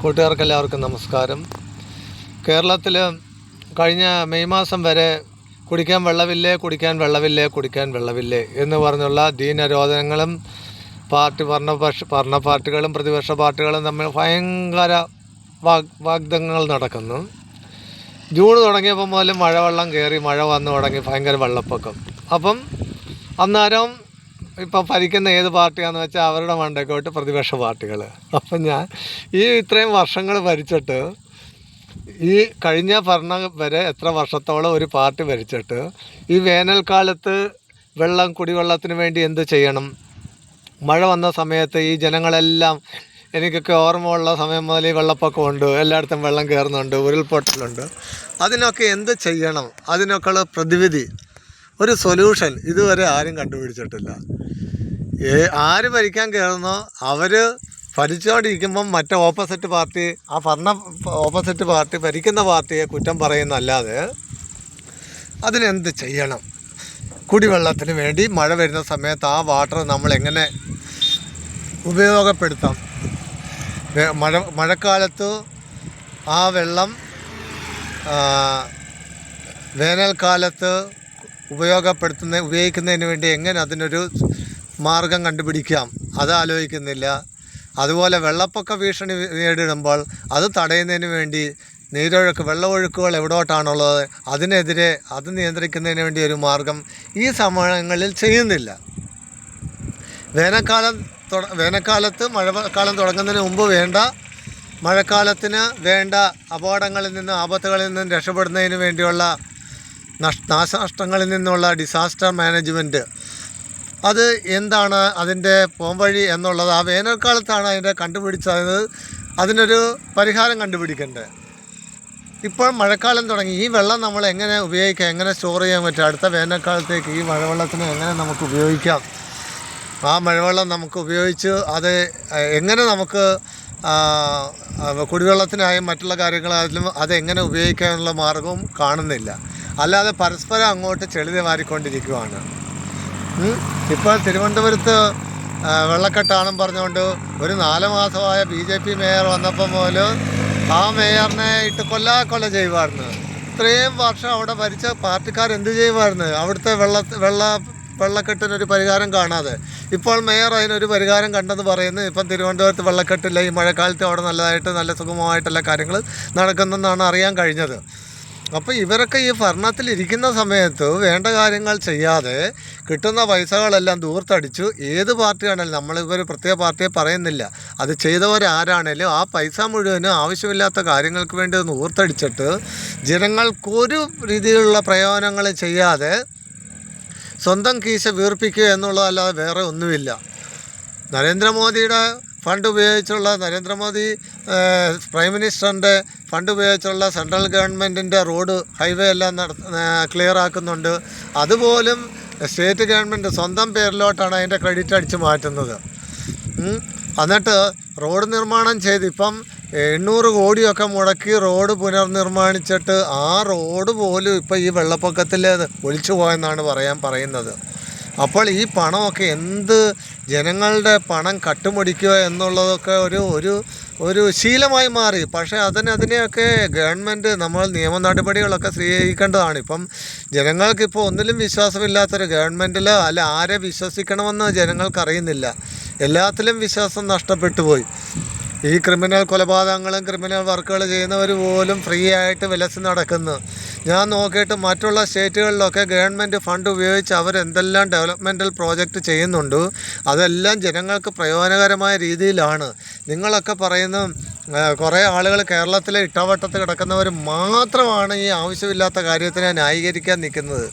കൂട്ടുകാർക്കെല്ലാവർക്കും നമസ്കാരം. കേരളത്തിൽ കഴിഞ്ഞ മെയ് മാസം വരെ കുടിക്കാൻ വെള്ളമില്ലേ എന്ന് പറഞ്ഞുള്ള ദീനരോധനങ്ങളും ഭരണ പാർട്ടികളും പ്രതിപക്ഷ പാർട്ടികളും തമ്മിൽ ഭയങ്കര വാഗ്ദങ്ങൾ നടക്കുന്നു. ജൂൺ തുടങ്ങിയപ്പോൾ മുതൽ മഴവെള്ളം കയറി, മഴ വന്നു തുടങ്ങി, ഭയങ്കര വെള്ളപ്പൊക്കം. അപ്പം അന്നേരം ഇപ്പം ഭരിക്കുന്ന ഏത് പാർട്ടിയാണെന്ന് വെച്ചാൽ അവരുടെ മണ്ടയ്ക്കോട്ട് പ്രതിപക്ഷ പാർട്ടികൾ. അപ്പം ഞാൻ ഇത്രയും വർഷങ്ങൾ ഭരിച്ചിട്ട്, ഈ കഴിഞ്ഞ ഭരണ വരെ എത്ര വർഷത്തോളം ഒരു പാർട്ടി ഭരിച്ചിട്ട് ഈ വേനൽക്കാലത്ത് കുടിവെള്ളത്തിന് വേണ്ടി എന്ത് ചെയ്യണം? മഴ വന്ന സമയത്ത് ഈ ജനങ്ങളെല്ലാം, എനിക്കൊക്കെ ഓർമ്മയുള്ള സമയം മുതൽ ഈ വെള്ളപ്പൊക്കമുണ്ട്, എല്ലായിടത്തും വെള്ളം കയറുന്നുണ്ട്, ഉരുൾപൊട്ടലുണ്ട്. അതിനൊക്കെ എന്ത് ചെയ്യണം? അതിനൊക്കെയുള്ള പ്രതിവിധി, ഒരു സൊല്യൂഷൻ ഇതുവരെ ആരും കണ്ടുപിടിച്ചിട്ടില്ല. ആര് ഭരിക്കാൻ കയറുന്നോ അവർ ഭരിച്ചുകൊണ്ടിരിക്കുമ്പം മറ്റേ ഓപ്പോസിറ്റ് പാർട്ടി ഭരിക്കുന്ന പാർട്ടിയെ കുറ്റം പറയുന്നല്ലാതെ അതിനെന്ത് ചെയ്യണം? കുടിവെള്ളത്തിന് വേണ്ടി മഴ വരുന്ന സമയത്ത് ആ വാട്ടർ നമ്മൾ എങ്ങനെ ഉപയോഗപ്പെടുത്താം? മഴക്കാലത്ത് ആ വെള്ളം വേനൽക്കാലത്ത് ഉപയോഗിക്കുന്നതിന് വേണ്ടി എങ്ങനെ അതിനൊരു മാർഗം കണ്ടുപിടിക്കാം? അത് ആലോചിക്കുന്നില്ല. അതുപോലെ വെള്ളപ്പൊക്ക ഭീഷണി നേരിടുമ്പോൾ അത് തടയുന്നതിന് വേണ്ടി വെള്ളമൊഴുക്കുകൾ എവിടോട്ടാണുള്ളത്, അതിനെതിരെ അത് നിയന്ത്രിക്കുന്നതിന് വേണ്ടി ഒരു മാർഗം ഈ സമയങ്ങളിൽ ചെയ്യുന്നില്ല. വേനൽക്കാലത്ത് മഴക്കാലം തുടങ്ങുന്നതിന് മുമ്പ് മഴക്കാലത്തിന് വേണ്ട അപകടങ്ങളിൽ നിന്നും ആപത്തുകളിൽ നിന്നും രക്ഷപ്പെടുന്നതിന് വേണ്ടിയുള്ള നാശനഷ്ടങ്ങളിൽ നിന്നുള്ള ഡിസാസ്റ്റർ മാനേജ്മെൻറ്റ്, അത് എന്താണ് അതിൻ്റെ പോംവഴി എന്നുള്ളത് ആ വേനൽക്കാലത്താണ് അതിൻ്റെ കണ്ടുപിടിച്ചത്. അതിനൊരു പരിഹാരം കണ്ടുപിടിക്കേണ്ടത്. ഇപ്പോൾ മഴക്കാലം തുടങ്ങി, ഈ വെള്ളം നമ്മൾ എങ്ങനെ ഉപയോഗിക്കാം, എങ്ങനെ സ്റ്റോർ ചെയ്യാൻ പറ്റും? അടുത്ത വേനൽക്കാലത്തേക്ക് ഈ മഴവെള്ളത്തിന് എങ്ങനെ നമുക്ക് ഉപയോഗിക്കാം? ആ മഴവെള്ളം നമുക്ക് ഉപയോഗിച്ച് അത് എങ്ങനെ നമുക്ക് കുടിവെള്ളത്തിനായും മറ്റുള്ള കാര്യങ്ങളായാലും അതെങ്ങനെ ഉപയോഗിക്കാനുള്ള മാർഗവും കാണുന്നില്ല. അല്ലാതെ പരസ്പരം അങ്ങോട്ട് ചെളിത മാറിക്കൊണ്ടിരിക്കുകയാണ്. ഇപ്പോൾ തിരുവനന്തപുരത്ത് വെള്ളക്കെട്ടാണെന്ന് പറഞ്ഞുകൊണ്ട് ഒരു 4 മാസമായ BJP മേയർ വന്നപ്പോൾ മുതൽ ആ മേയറിനെ ഇട്ട് കൊല്ല ചെയ്യുമായിരുന്നു. ഇത്രയും വർഷം അവിടെ ഭരിച്ച പാർട്ടിക്കാരെന്ത് ചെയ്യുമായിരുന്നു? അവിടുത്തെ വെള്ളക്കെട്ടിനൊരു പരിഹാരം കാണാതെ ഇപ്പോൾ മേയർ അതിനൊരു പരിഹാരം കണ്ടെന്ന് പറയുന്നു. ഇപ്പം തിരുവനന്തപുരത്ത് വെള്ളക്കെട്ടില്ല, ഈ മഴക്കാലത്ത് അവിടെ നല്ല സുഗമമായിട്ടുള്ള കാര്യങ്ങൾ നടക്കുന്നെന്നാണ് അറിയാൻ കഴിഞ്ഞത്. അപ്പോൾ ഇവരൊക്കെ ഈ ഭരണത്തിലിരിക്കുന്ന സമയത്ത് വേണ്ട കാര്യങ്ങൾ ചെയ്യാതെ കിട്ടുന്ന പൈസകളെല്ലാം ദൂർത്തടിച്ചു. ഏത് പാർട്ടിയാണെങ്കിലും, നമ്മളിവർ പ്രത്യേക പാർട്ടിയെ പറയുന്നില്ല, അത് ചെയ്തവരാരാണേലും ആ പൈസ മുഴുവനും ആവശ്യമില്ലാത്ത കാര്യങ്ങൾക്ക് വേണ്ടി ദൂർത്തടിച്ചിട്ട് ജനങ്ങൾക്കൊരു രീതിയിലുള്ള പ്രയോജനങ്ങൾ ചെയ്യാതെ സ്വന്തം കീശ വീർപ്പിക്കുക എന്നുള്ളതല്ലാതെ വേറെ ഒന്നുമില്ല. നരേന്ദ്രമോദിയുടെ പ്രൈം മിനിസ്റ്ററിൻ്റെ ഫണ്ട് ഉപയോഗിച്ചുള്ള സെൻട്രൽ ഗവൺമെൻറ്റിൻ്റെ ഹൈവേ എല്ലാം ക്ലിയർ ആക്കുന്നുണ്ട്. അതുപോലും സ്റ്റേറ്റ് ഗവൺമെൻറ് സ്വന്തം പേരിലോട്ടാണ് അതിൻ്റെ ക്രെഡിറ്റ് അടിച്ച് മാറ്റുന്നത്. എന്നിട്ട് റോഡ് നിർമ്മാണം ചെയ്ത് ഇപ്പം 800 കോടിയൊക്കെ മുടക്കി റോഡ് പുനർനിർമ്മാണിച്ചിട്ട് ആ റോഡ് പോലും ഇപ്പം ഈ വെള്ളപ്പൊക്കത്തിൽ ഒലിച്ചു പോയെന്നാണ് പറയുന്നത്. അപ്പോൾ ഈ പണമൊക്കെ ജനങ്ങളുടെ പണം കട്ടുമുടിക്കുക എന്നുള്ളതൊക്കെ ഒരു ശീലമായി മാറി. പക്ഷേ അതിനെയൊക്കെ ഗവൺമെൻറ് നമ്മൾ നിയമ നടപടികളൊക്കെ സ്വീകരിക്കേണ്ടതാണ്. ഇപ്പം ജനങ്ങൾക്കിപ്പോൾ ഒന്നിലും വിശ്വാസമില്ലാത്തൊരു ഗവൺമെൻറ്റിൽ ആരെ വിശ്വസിക്കണമെന്ന് ജനങ്ങൾക്കറിയുന്നില്ല. എല്ലാത്തിലും വിശ്വാസം നഷ്ടപ്പെട്ടു പോയി. ഈ ക്രിമിനൽ കൊലപാതകങ്ങളും ക്രിമിനൽ വർക്കുകൾ ചെയ്യുന്നവർ പോലും ഫ്രീ ആയിട്ട് വിലസി നടക്കുന്നു. ഞാൻ നോക്കിയിട്ട് മറ്റുള്ള സ്റ്റേറ്റുകളിലൊക്കെ ഗവൺമെൻറ് ഫണ്ട് ഉപയോഗിച്ച് അവരെന്തെല്ലാം ഡെവലപ്മെൻറ്റൽ പ്രോജക്റ്റ് ചെയ്യുന്നുണ്ട്, അതെല്ലാം ജനങ്ങൾക്ക് പ്രയോജനകരമായ രീതിയിലാണ്. നിങ്ങളൊക്കെ പറയുന്ന കുറേ ആളുകൾ കേരളത്തിലെ ഇട്ടവട്ടത്ത് കിടക്കുന്നവർ മാത്രമാണ് ഈ ആവശ്യമില്ലാത്ത കാര്യത്തിനെ ന്യായീകരിക്കാൻ നിൽക്കുന്നത്.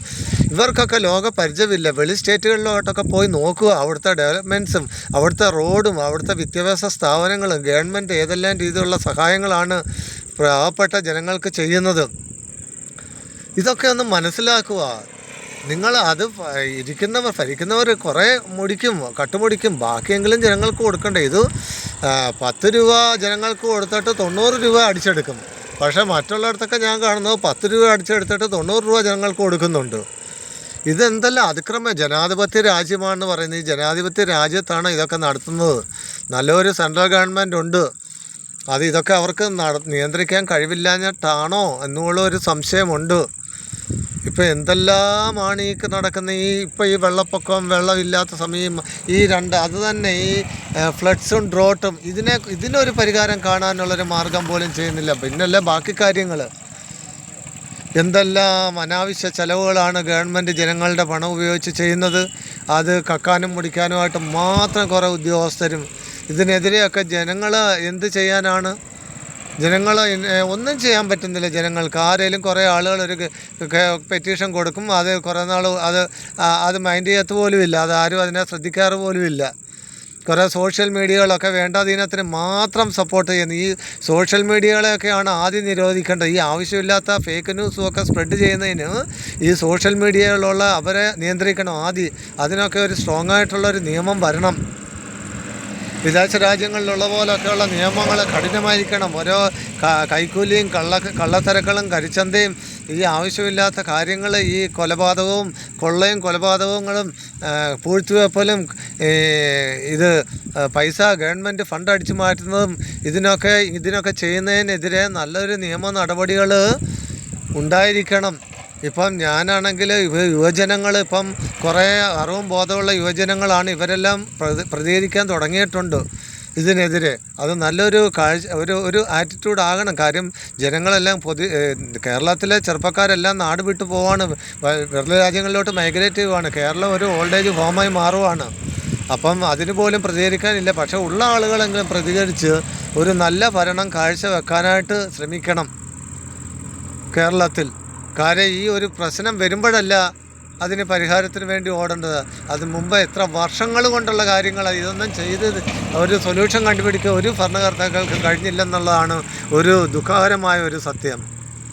ഇവർക്കൊക്കെ ലോക പരിചയമില്ല. വെളി സ്റ്റേറ്റുകളിലോട്ടൊക്കെ പോയി നോക്കുക. അവിടുത്തെ ഡെവലപ്മെൻറ്റ്സും അവിടുത്തെ റോഡും അവിടുത്തെ വിദ്യാഭ്യാസ സ്ഥാപനങ്ങളും ഗവൺമെൻറ് ഏതെല്ലാം രീതിയിലുള്ള സഹായങ്ങളാണ് പാവപ്പെട്ട ജനങ്ങൾക്ക് ചെയ്യുന്നത്. ഇതൊക്കെ ഒന്ന് മനസ്സിലാക്കുക. നിങ്ങൾ അത് ഭരിക്കുന്നവർ കുറേ കട്ടുമുടിക്കും, ബാക്കിയെങ്കിലും ജനങ്ങൾക്ക് കൊടുക്കണ്ടേ? ഇത് 10 രൂപ ജനങ്ങൾക്ക് കൊടുത്തിട്ട് 90 രൂപ അടിച്ചെടുക്കും. പക്ഷേ മറ്റുള്ളിടത്തൊക്കെ ഞാൻ കാണുന്നത് 10 രൂപ അടിച്ചെടുത്തിട്ട് 90 രൂപ ജനങ്ങൾക്ക് കൊടുക്കുന്നുണ്ട്. ഇതെന്തെല്ലാം ജനാധിപത്യ രാജ്യമാണെന്ന് പറയുന്നത്. ഈ ജനാധിപത്യ രാജ്യത്താണ് ഇതൊക്കെ നടത്തുന്നത്. നല്ലൊരു സെൻട്രൽ ഗവൺമെൻറ് ഉണ്ട്. അത് ഇതൊക്കെ അവർക്ക് നിയന്ത്രിക്കാൻ കഴിവില്ലാഞ്ഞിട്ടാണോ എന്നുള്ള ഒരു സംശയമുണ്ട്. ഇപ്പം എന്തെല്ലാമാണ് ഈ നടക്കുന്ന ഇപ്പം ഈ വെള്ളപ്പൊക്കം, വെള്ളമില്ലാത്ത സമയം, അത് തന്നെ ഈ ഫ്ലഡ്സും ഡ്രോട്ടും ഇതിനൊരു പരിഹാരം കാണാനുള്ളൊരു മാർഗം പോലും ചെയ്യുന്നില്ല. പിന്നല്ലേ ബാക്കി കാര്യങ്ങൾ. എന്തെല്ലാം അനാവശ്യ ചെലവുകളാണ് ഗവൺമെൻറ് ജനങ്ങളുടെ പണം ഉപയോഗിച്ച് ചെയ്യുന്നത്. അത് കക്കാനും മുടിക്കാനുമായിട്ട് മാത്രം കുറേ ഉദ്യോഗസ്ഥരും. ഇതിനെതിരെയൊക്കെ ജനങ്ങൾ എന്ത് ചെയ്യാനാണ്? ജനങ്ങൾ ഒന്നും ചെയ്യാൻ പറ്റുന്നില്ല. ജനങ്ങൾക്ക് ആരെങ്കിലും കുറേ ആളുകൾ ഒരു പെറ്റീഷൻ കൊടുക്കും, അത് കുറേ നാൾ അത് മൈൻഡ് ചെയ്യത്ത് പോലുമില്ല, അതാരും അതിനെ ശ്രദ്ധിക്കാറ് പോലുമില്ല. കുറേ സോഷ്യൽ മീഡിയകളൊക്കെ വേണ്ടാധീനത്തിന് മാത്രം സപ്പോർട്ട് ചെയ്യുന്നു. ഈ സോഷ്യൽ മീഡിയകളെയൊക്കെയാണ് ആദ്യം നിരോധിക്കേണ്ടത്. ഈ ആവശ്യമില്ലാത്ത ഫേക്ക് ന്യൂസും ഒക്കെ സ്പ്രെഡ് ചെയ്യുന്നതിന് ഈ സോഷ്യൽ മീഡിയയിലുള്ള അവരെ നിയന്ത്രിക്കണം ആദ്യം. അതിനൊക്കെ ഒരു സ്ട്രോങ് ആയിട്ടുള്ളൊരു നിയമം വരണം. വിദേശ രാജ്യങ്ങളിലുള്ള പോലൊക്കെയുള്ള നിയമങ്ങൾ കഠിനമായിരിക്കണം. ഓരോ കൈക്കൂലിയും കള്ളത്തരക്കളും കരിച്ചന്തയും ഈ ആവശ്യമില്ലാത്ത കാര്യങ്ങൾ, ഈ കൊലപാതകവും കൊലപാതകങ്ങളും പൂഴ്ത്തിവെപ്പലും ഇത് പൈസ ഗവൺമെൻറ് ഫണ്ട് അടിച്ചു മാറ്റുന്നതും ഇതിനൊക്കെ ചെയ്യുന്നതിനെതിരെ നല്ലൊരു നിയമ നടപടികൾ ഉണ്ടായിരിക്കണം. ഇപ്പം ഞാനാണെങ്കിൽ യുവജനങ്ങൾ ഇപ്പം കുറേ അറിവും ബോധമുള്ള യുവജനങ്ങളാണ്. ഇവരെല്ലാം പ്രതികരിക്കാൻ തുടങ്ങിയിട്ടുണ്ട് ഇതിനെതിരെ. അത് നല്ലൊരു ഒരു ആറ്റിറ്റ്യൂഡ് ആകണം. കാര്യം ജനങ്ങളെല്ലാം കേരളത്തിലെ ചെറുപ്പക്കാരെല്ലാം നാട് വിട്ടു പോവാണ്, വെറുതെ രാജ്യങ്ങളിലോട്ട് മൈഗ്രേറ്റ് ചെയ്യുവാണ്. കേരളം ഒരു ഓൾഡ് ഏജ് ഹോമായി മാറുവാണ്. അപ്പം അതിന് പോലും പ്രതികരിക്കാനില്ല. പക്ഷേ ഉള്ള ആളുകളെങ്കിലും പ്രതികരിച്ച് ഒരു നല്ല ഭരണം കാഴ്ചവെക്കാനായിട്ട് ശ്രമിക്കണം കേരളത്തിൽ. കാര്യം ഈ ഒരു പ്രശ്നം വരുമ്പോഴല്ല അതിന് പരിഹാരത്തിന് വേണ്ടി ഓടേണ്ടത്. അത് മുമ്പ് എത്ര വർഷങ്ങൾ കൊണ്ടുള്ള കാര്യങ്ങളാണ്. ഇതൊന്നും ചെയ്ത് ഒരു സൊല്യൂഷൻ കണ്ടുപിടിക്കുക ഒരു ഭരണകർത്താക്കൾക്ക് കഴിഞ്ഞില്ലെന്നുള്ളതാണ് ഒരു ദുഃഖകരമായ ഒരു സത്യം.